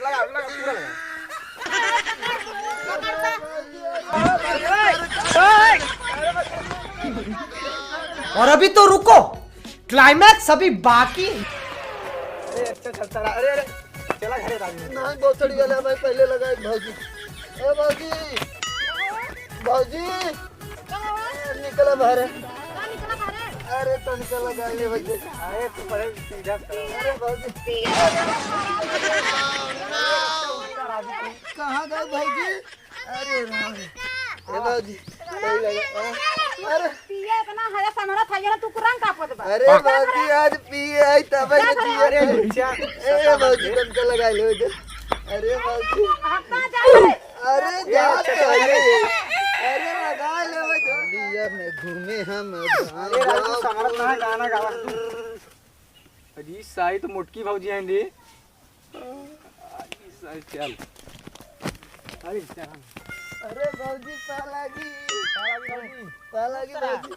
लगा लगा पूरा और अभी तो रुको, क्लाइमैक्स अभी बाकी। अरे अरे चला घरे राजू ना बहुत चढ़ गया भाई, पहले लगाए भाजी। ए भाजी, भाजी निकला बाहर। अरे तो निकल लगा ले भाई। अरे तू पहले सीधा अरे भाजी कहाँ गए भाजी? अरे राम, ए भाजी सही लगा। अरे पिए इतना हया सनरा था ये तू कुरान का पद बा। अरे भाजी आज पिए आई तब जी। अरे ए भाजी तुमको लगा ले इधर। अरे भाजी हटा जा रे। अरे जा अरे लगा ले भाई। बिया में घूमे हम। अरे राजू संगरत ना गाना गावा अजी साई तो मोटकी भौजी आंदी अजी साई चल अरे चल अरे भाजी पालागी पालागी भाजी।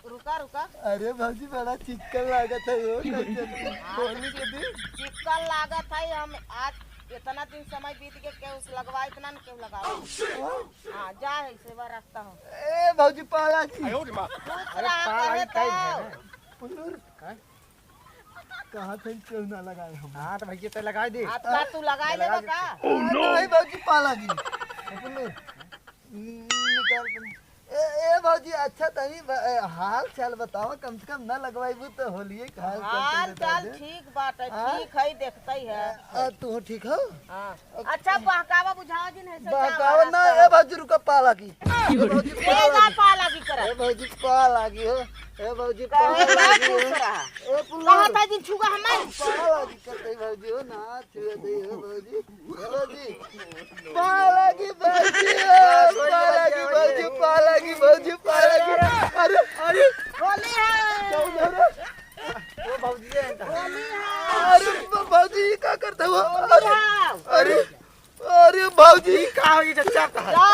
रुका रुका। अरे भाजी बड़ा चिकन लागत है वो होली के दिन। चिकन लागत है। हम आज इतना दिन समय बीत के के उस लगवा इतना न के लगाओ। हां जा है सेवा रास्ता हो। ए भाजी पालागी। अरे पाला टाइम पुलुर कहां से क्यों ना लगाए हम? हां तो भैया ते लगा दे। आता तू लगाए ले का। नहीं भाजी पालागी पुलुर निकाल तुम। ए भाजी अच्छा तनी हाल चाल बताओ, कम से कम ना लगवाइबू तो होलिए का हाल चाल ठीक बात है। ठीक है देखते ही है। तू ठीक हो? हां अच्छा बहकावा बुझाओ जिन है से बहकावा ना। ए भाजी रुका पालागी। ए भाजी ना पाला की कर। ए भाजी पालागी हो। ए भाजी पालागी हो। ए पुलुर कहां था दिन छुगा हमार पालागी करते भाजी हो ना छुए दे हो भाजी। ए भाजी पालागी भाजी पालागी भाजी पालागी भाजी पालागी। अरे अरे होली है। वो भौजी है होली है। अरे भाजी ये क्या करते हो? होली है। अरे अरे भाजी का हो ये चचा का है जा।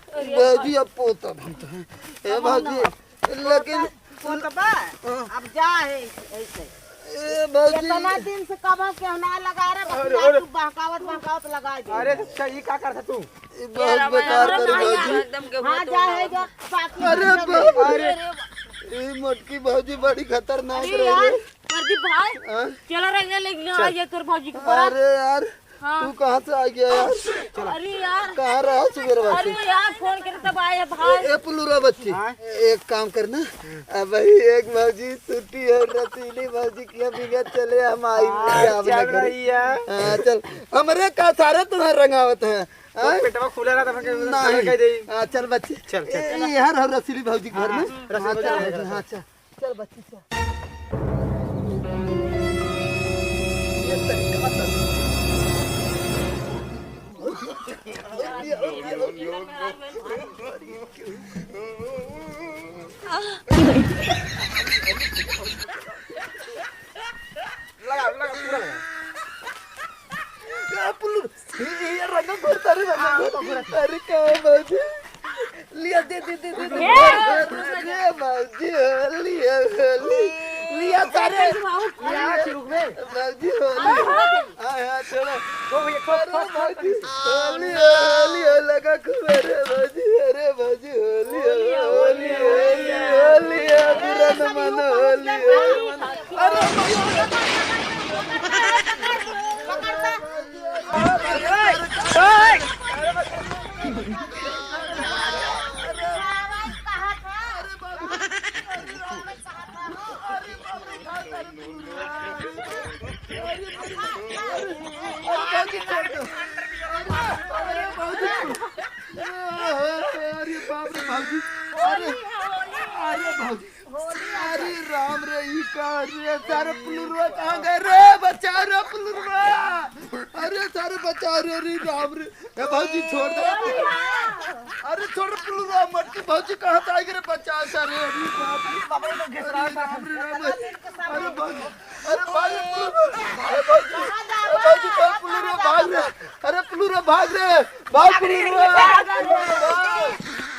अरे भाजी अब पोता बनता है। ए भाजी लेकिन अब जा है ऐसे। ए भाजी इतना दिन से कब के ना लगा रहा तू बहकावत लगा दे। अरे अच्छा ये क्या करता तू ये बहुत बेकार कर भाजी। हां जा है जो बाकी अरे बाप रे, ये मटकी भाजी बड़ी खतरनाक रही है। प्रदीप भाई हाँ? चलो रंगने ले ये तोर भौजी के पर। अरे यार तू कहाँ से आ गया यार? अरे यार कहाँ रहा सुबह अरे बच्चे? यार फोन करे तब आए भाई। ए पुलुरा बच्ची एक काम करना, अब भाई एक भौजी छुट्टी है रसीली भौजी की बिगड़ चले हम आई चल रही है। हाँ चल हमारे का सारे तुम्हारे रंगावत है। पेटवा खुला रहा था मैं नहीं कह दे हाँ चल बच्ची चल, चल, यार हम रसीली भौजी के घर में। रसीली हाँ, भौजी चल, के घर। हाँ चल चल बच्ची चल। ये तरीका बता। लगा लगा पूरा लगा पुलुर ये रंग भरता रे रंग। अरे क्या बाजी लिया दे दे दे दे अरे बाजी लिया लिया सारे क्या शुरू में बाजी हां चलो तो भैया बाजी लिया लिया लगा खूब। अरे बाजी लिया लिया बुरा न मानो लिया। अरे अरे राम रे ई का रे सारे पुलुरवा कहां गए रे? बचा रे पुलुरवा। अरे सारे बचा रे राम रे ए भौजी छोड़ दे अरे छोड़ पुलवा मत की भौजी कहां से आई रे बचा सारे अरे बाप रे बाबा ने घेरा राम रे राम अरे भौजी अरे भाई भौजी का पुलवा भाग रे अरे पुलवा भाग रे भाग पुलवा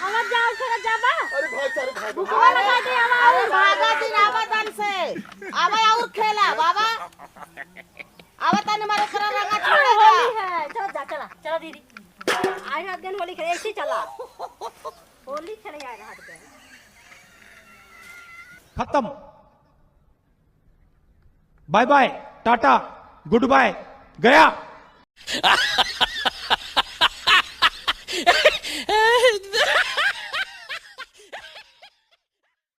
आवाज जाओ थोड़ा जाबा अरे भाई सारे भागो अरे भागा दिन आवादन से आवा और खेला बाबा आवा तने मारे करा रंगा छोड़ेगा होली है चलो जा चला दीदी आज रात दिन होली खेले ऐसे चला होली खेले आज रात दिन खत्म bye bye tata goodbye गया